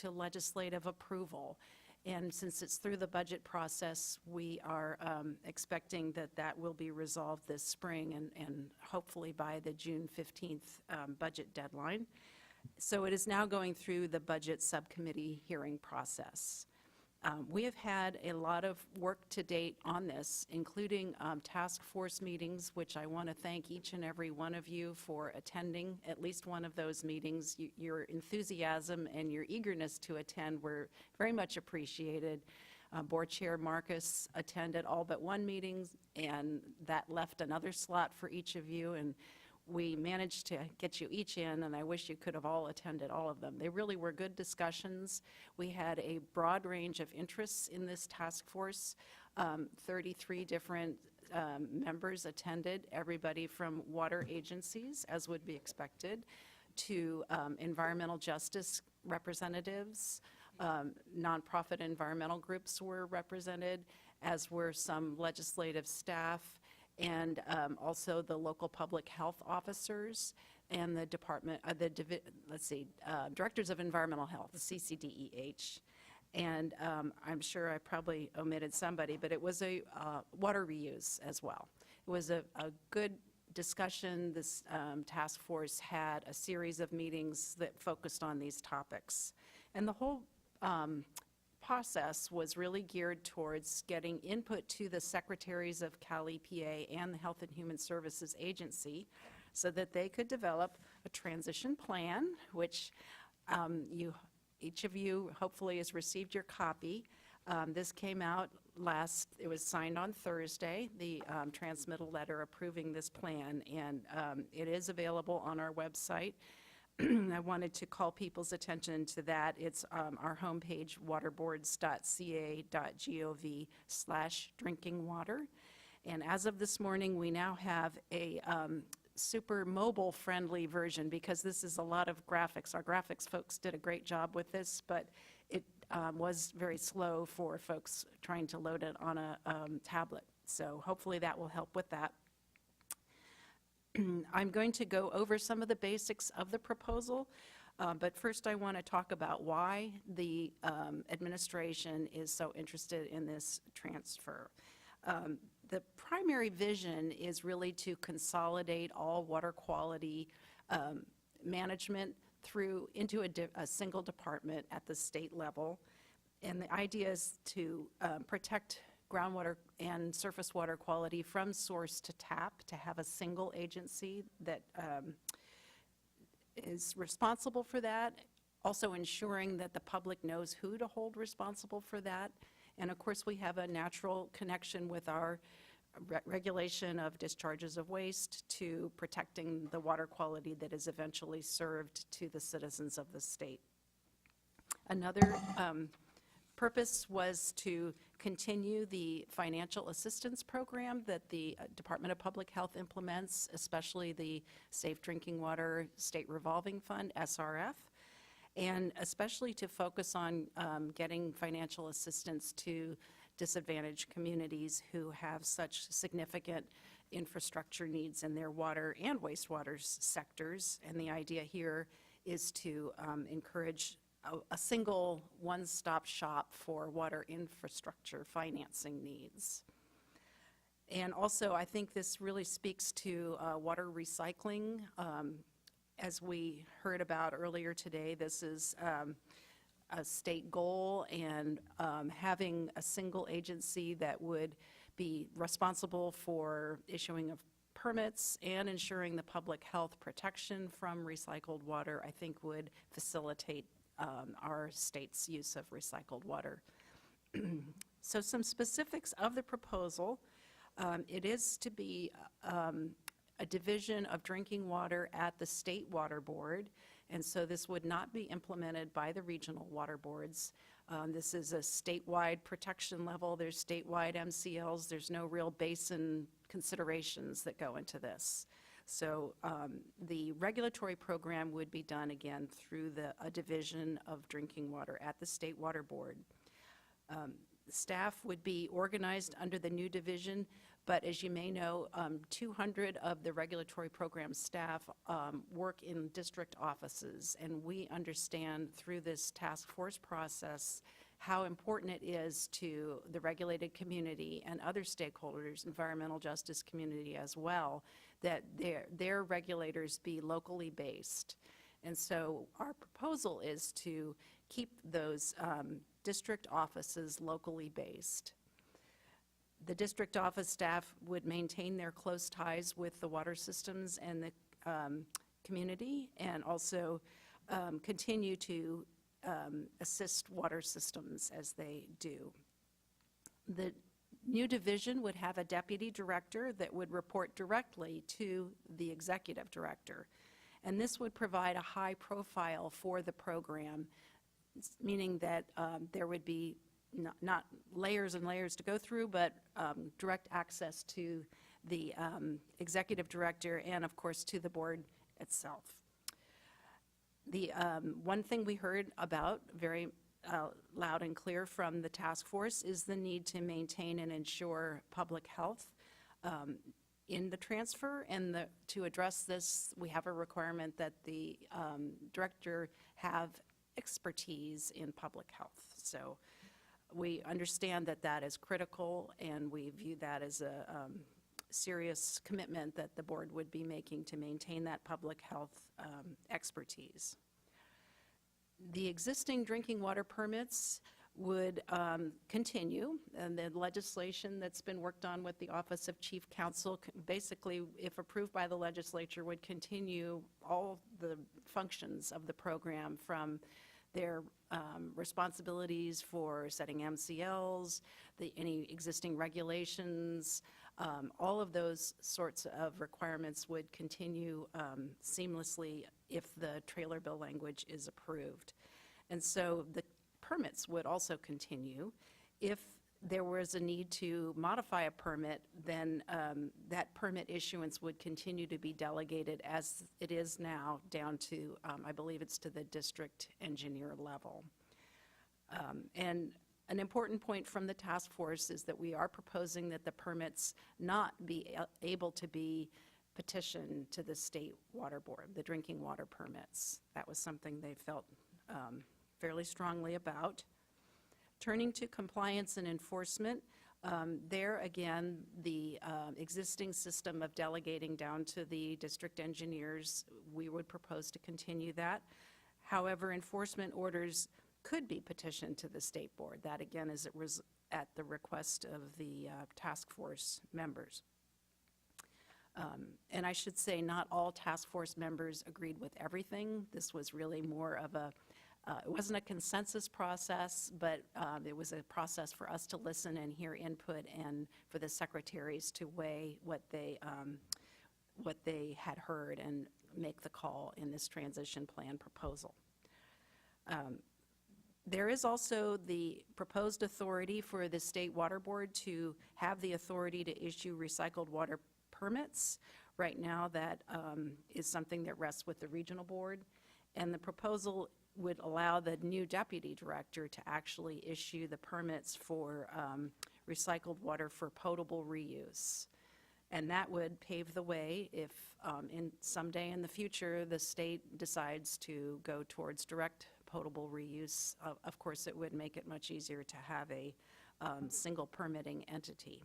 to legislative approval. And since it's through the budget process, we are expecting that that will be resolved this spring and hopefully by the June 15th budget deadline. So it is now going through the budget subcommittee hearing process. We have had a lot of work to date on this, including task force meetings, which I want to thank each and every one of you for attending at least one of those meetings. Your enthusiasm and your eagerness to attend were very much appreciated. Board Chair Marcus attended all but one meeting, and that left another slot for each of you, and we managed to get you each in, and I wish you could have all attended all of them. They really were good discussions. We had a broad range of interests in this task force. 33 different members attended, everybody from water agencies, as would be expected, to environmental justice representatives. Nonprofit environmental groups were represented, as were some legislative staff, and also the local public health officers and the directors of environmental health, CCDEH. And I'm sure I probably omitted somebody, but it was a water reuse as well. It was a good discussion. This task force had a series of meetings that focused on these topics. And the whole process was really geared towards getting input to the secretaries of Cal EPA and the Health and Human Services Agency so that they could develop a transition plan, which each of you hopefully has received your copy. This came out it was signed on Thursday, the transmittal letter approving this plan, and it is available on our website. I wanted to call people's attention to that. It's our homepage, waterboards.ca.gov/drinking water. And as of this morning, we now have a super mobile-friendly version, because this is a lot of graphics. Our graphics folks did a great job with this, but it was very slow for folks trying to load it on a tablet. So hopefully that will help with that. I'm going to go over some of the basics of the proposal, but first I want to talk about why the administration is so interested in this transfer. The primary vision is really to consolidate all water quality management into a single department at the state level. And the idea is to protect groundwater and surface water quality from source to tap, to have a single agency that is responsible for that, also ensuring that the public knows who to hold responsible for that. And of course, we have a natural connection with our regulation of discharges of waste to protecting the water quality that is eventually served to the citizens of the state. Another purpose was to continue the financial assistance program that the Department of Public Health implements, especially the Safe Drinking Water State Revolving Fund, SRF, and especially to focus on getting financial assistance to disadvantaged communities who have such significant infrastructure needs in their water and wastewater sectors. And the idea here is to encourage a single one-stop shop for water infrastructure financing needs. And also, I think this really speaks to water recycling. As we heard about earlier today, this is a state goal, and having a single agency that would be responsible for issuing of permits and ensuring the public health protection from recycled water, I think would facilitate our state's use of recycled water. So some specifics of the proposal. It is to be a division of drinking water at the State Water Board, and so this would not be implemented by the regional water boards. This is a statewide protection level. There's statewide MCLs. There's no real basin considerations that go into this. So the regulatory program would be done again through a division of drinking water at the State Water Board. Staff would be organized under the new division But as you may know, 200 of the regulatory program staff work in district offices, and we understand through this task force process how important it is to the regulated community and other stakeholders, environmental justice community as well, that their regulators be locally based. And so our proposal is to keep those district offices locally based. The district office staff would maintain their close ties with the water systems and the community, and also continue to assist water systems as they do. The new division would have a deputy director that would report directly to the executive director, and this would provide a high profile for the program, meaning that there would be not layers and layers to go through, but direct access to the executive director and, of course, to the board itself. The one thing we heard about very loud and clear from the task force is the need to maintain and ensure public health in the transfer, and to address this, we have a requirement that the director have expertise in public health. So we understand that that is critical, and we view that as a serious commitment that the board would be making to maintain that public health expertise. The existing drinking water permits would continue, and the legislation that's been worked on with the Office of Chief Counsel, basically, if approved by the legislature, would continue all the functions of the program, from their responsibilities for setting MCLs, any existing regulations, all of those sorts of requirements would continue seamlessly if the trailer bill language is approved. And so the permits would also continue. If there was a need to modify a permit, then that permit issuance would continue to be delegated as it is now down to, I believe it's to the district engineer level. And an important point from the task force is that we are proposing that the permits not be able to be petitioned to the state water board, the drinking water permits. That was something they felt fairly strongly about. Turning to compliance and enforcement, there again, the existing system of delegating down to the district engineers, we would propose to continue that. However, enforcement orders could be petitioned to the state board. That again is at the request of the task force members. And I should say not all task force members agreed with everything. This was really more of a it wasn't a consensus process, but it was a process for us to listen and hear input, and for the secretaries to weigh what they had heard and make the call in this transition plan proposal. There is also the proposed authority for the State Water Board to have the authority to issue recycled water permits. Right now, that is something that rests with the regional board, and the proposal would allow the new deputy director to actually issue the permits for recycled water for potable reuse. And that would pave the way if someday in the future the state decides to go towards direct potable reuse. Of course, it would make it much easier to have a single permitting entity.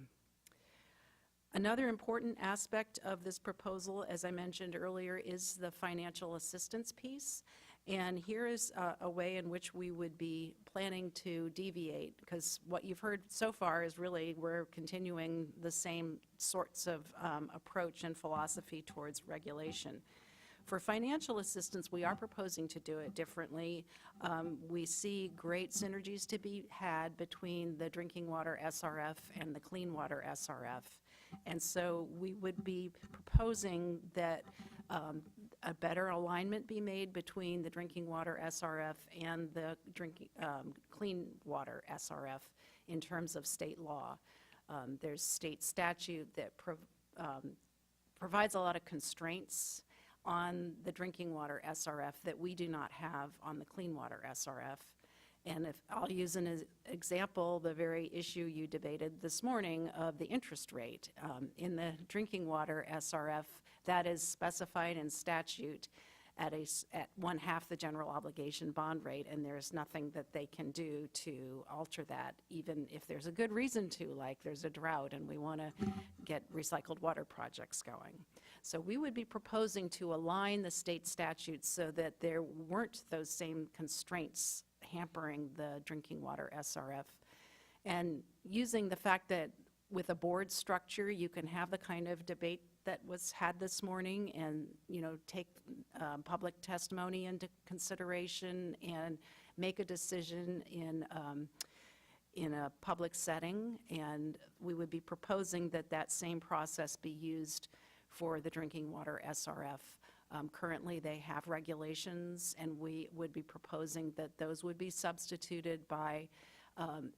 Another important aspect of this proposal, as I mentioned earlier, is the financial assistance piece. And here is a way in which we would be planning to deviate, because what you've heard so far is really we're continuing the same sorts of approach and philosophy towards regulation. For financial assistance, we are proposing to do it differently. We see great synergies to be had between the drinking water SRF and the clean water SRF. And so we would be proposing that a better alignment be made between the drinking water SRF and the clean water SRF in terms of state law. There's state statute that provides a lot of constraints on the drinking water SRF that we do not have on the clean water SRF. And if I'll use an example, the very issue you debated this morning of the interest rate. In the drinking water SRF, that is specified in statute at 1/2 the general obligation bond rate, and there's nothing that they can do to alter that, even if there's a good reason to, like there's a drought and we want to get recycled water projects going. So we would be proposing to align the state statutes so that there weren't those same constraints hampering the drinking water SRF. And using the fact that with a board structure, you can have the kind of debate that was had this morning and, take public testimony into consideration and make a decision in a public setting. And we would be proposing that that same process be used for the drinking water SRF. Currently, they have regulations, and we would be proposing that those would be substituted by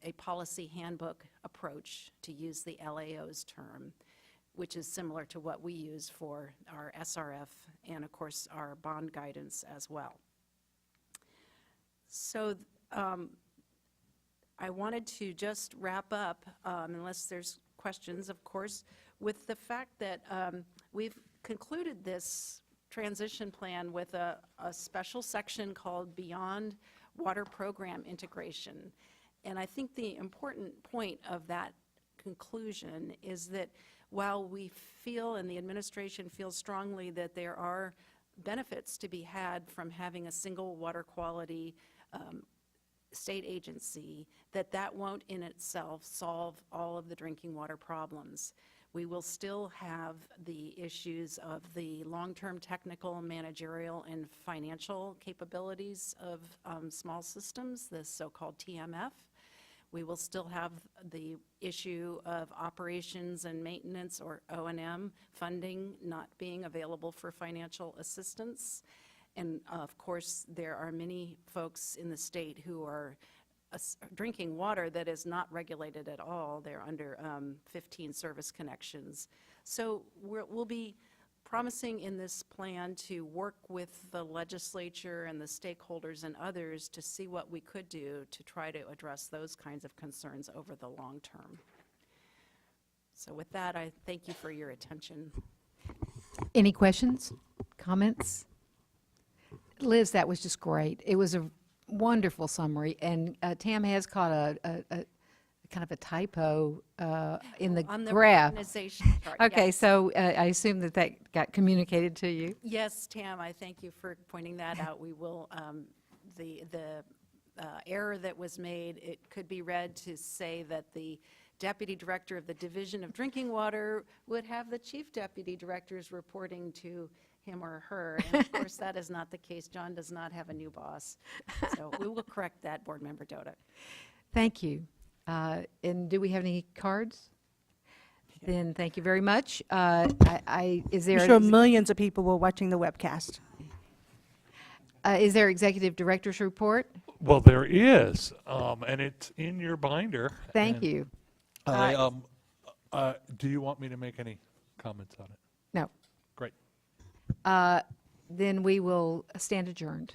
a policy handbook approach, to use the LAO's term, which is similar to what we use for our SRF and, of course, our bond guidance as well. So I wanted to just wrap up, unless there's questions, of course, with the fact that we've concluded this transition plan with a special section called Beyond Water Program Integration. And I think the important point of that conclusion is that while we feel, and the administration feels strongly, that there are benefits to be had from having a single water quality state agency, that won't in itself solve all of the drinking water problems. We will still have the issues of the long-term technical, managerial, and financial capabilities of small systems, the so-called TMF. We will still have the issue of operations and maintenance, or O&M, funding not being available for financial assistance. And of course, there are many folks in the state who are drinking water that is not regulated at all. They're under 15 service connections. So we'll be promising in this plan to work with the legislature and the stakeholders and others to see what we could do to try to address those kinds of concerns over the long term. So with that, I thank you for your attention. Any questions, comments? Liz, that was just great. It was a wonderful summary, and Tam has caught a kind of a typo in the On the graph. organization chart, Okay, yes. so I assume that got communicated to you. Yes, Tam, I thank you for pointing that out. We will, the error that was made, it could be read to say that the Deputy Director of the Division of Drinking Water would have the Chief Deputy Directors reporting to him or her, and of course, that is not the case. John does not have a new boss. So we will correct that, Board Member Dota. Thank you. And do we have any cards? Then thank you very much. Is there I'm sure millions of people were watching the webcast. is there Executive Director's report? Well, there is, and it's in your binder. Thank and you. do you want me to make any comments on it? No. Great. Then we will stand adjourned.